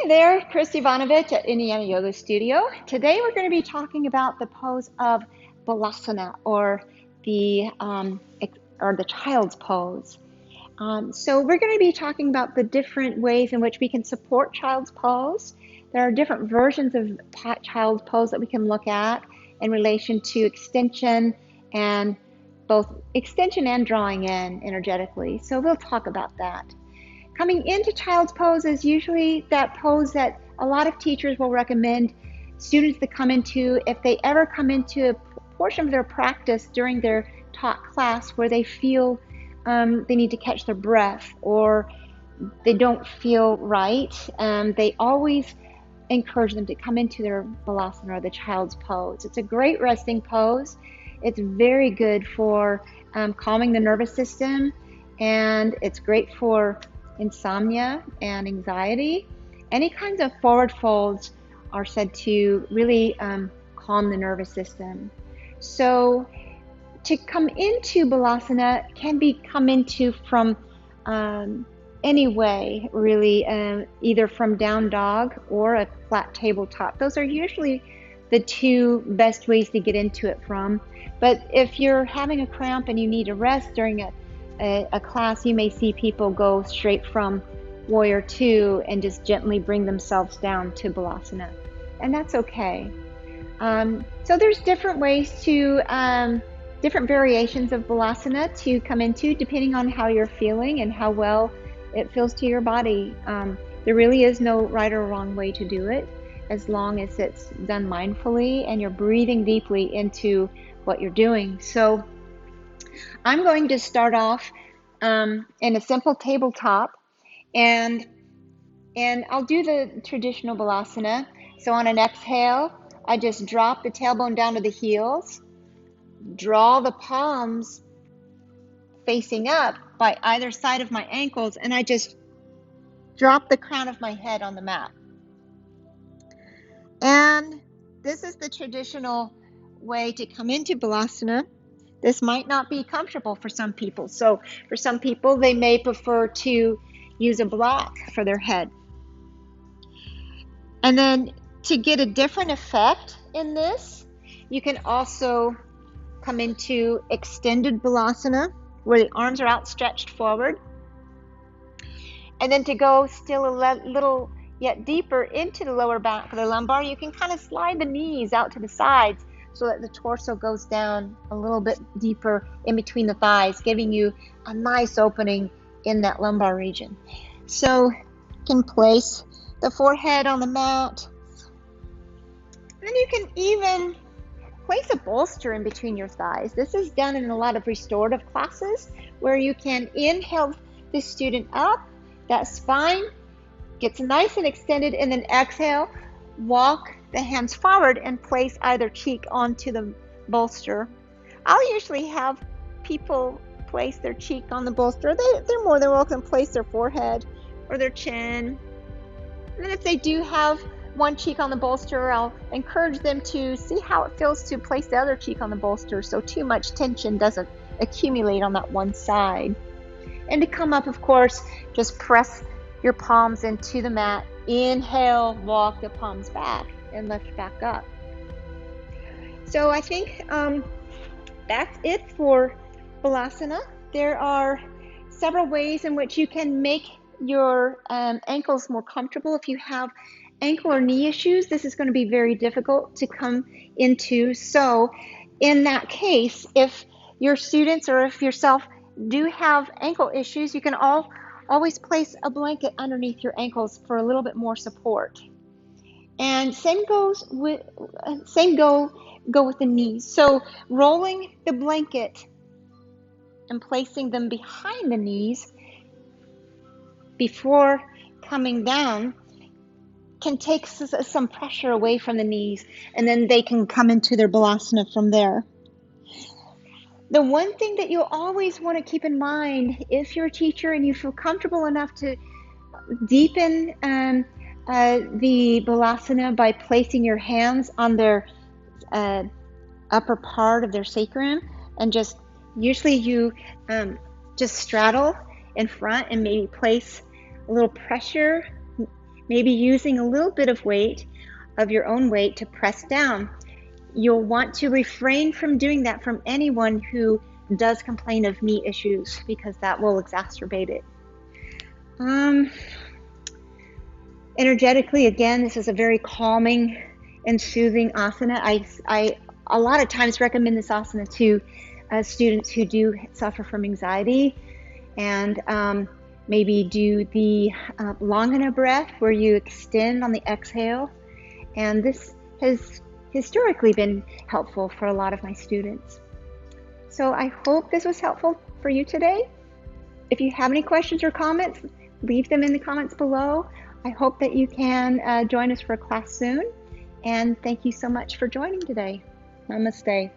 Hi there, Chris Ivanovich at Indiana Yoga Studio. Today we're going to be talking about the pose of Balasana, or the child's pose. So we're going to be talking about the different ways in which we can support child's pose. There are different versions of child's pose that we can look at in relation to extension, and both extension and drawing in energetically. So we'll talk about that. Coming into child's pose is usually that pose that a lot of teachers will recommend students to come into if they ever come into a portion of their practice during their taught class where they feel they need to catch their breath or they don't feel right. They always encourage them to come into their Balasana, or the child's pose. It's a great resting pose. It's very good for calming the nervous system, and it's great for insomnia and anxiety. Any kinds of forward folds are said to really calm the nervous system. So to come into Balasana can be come into from any way, really, either from down dog or a flat tabletop. Those are usually the two best ways to get into it from. But if you're having a cramp and you need a rest during a class, you may see people go straight from Warrior 2 and just gently bring themselves down to Balasana, and that's okay. So there's different ways to, different variations of Balasana to come into depending on how you're feeling and how well it feels to your body. There really is no right or wrong way to do it, as long as it's done mindfully and you're breathing deeply into what you're doing. So I'm going to start off in a simple tabletop, and I'll do the traditional Balasana. So on an exhale, I just drop the tailbone down to the heels, draw the palms facing up by either side of my ankles, and I just drop the crown of my head on the mat. And this is the traditional way to come into Balasana. This might not be comfortable for some people. So for some people, they may prefer to use a block for their head. And then to get a different effect in this, you can also come into extended Balasana, where the arms are outstretched forward. And then to go still a little yet deeper into the lower back of the lumbar, you can kind of slide the knees out to the sides so that the torso goes down a little bit deeper in between the thighs, giving you a nice opening in that lumbar region. So you can place the forehead on the mat. And then you can even place a bolster in between your thighs. This is done in a lot of restorative classes where you can inhale the student up, that spine gets nice and extended, and then exhale, walk the hands forward and place either cheek onto the bolster. I'll usually have people place their cheek on the bolster. They're more than welcome to place their forehead or their chin. And then if they do have one cheek on the bolster, I'll encourage them to see how it feels to place the other cheek on the bolster so too much tension doesn't accumulate on that one side. And to come up, of course, just press your palms into the mat. Inhale, walk the palms back and lift back up. So I think that's it for Balasana. There are several ways in which you can make your ankles more comfortable. If you have ankle or knee issues, this is going to be very difficult to come into. So in that case, if your students or if yourself do have ankle issues, you can always place a blanket underneath your ankles for a little bit more support. And go with the knees. So rolling the blanket and placing them behind the knees before coming down can take some pressure away from the knees, and then they can come into their Balasana from there. The one thing that you always want to keep in mind, if you're a teacher and you feel comfortable enough to deepen the Balasana by placing your hands on their upper part of their sacrum, and just usually you just straddle in front and maybe place a little pressure Maybe using a little bit of weight, of your own weight, to press down. You'll want to refrain from doing that from anyone who does complain of knee issues, because that will exacerbate it. Energetically, again, this is a very calming and soothing asana. I a lot of times recommend this asana to students who do suffer from anxiety, and maybe do the Longana breath, where you extend on the exhale. And this has historically been helpful for a lot of my students. So I hope this was helpful for you today. If you have any questions or comments, leave them in the comments below. I hope that you can join us for a class soon. And thank you so much for joining today. Namaste.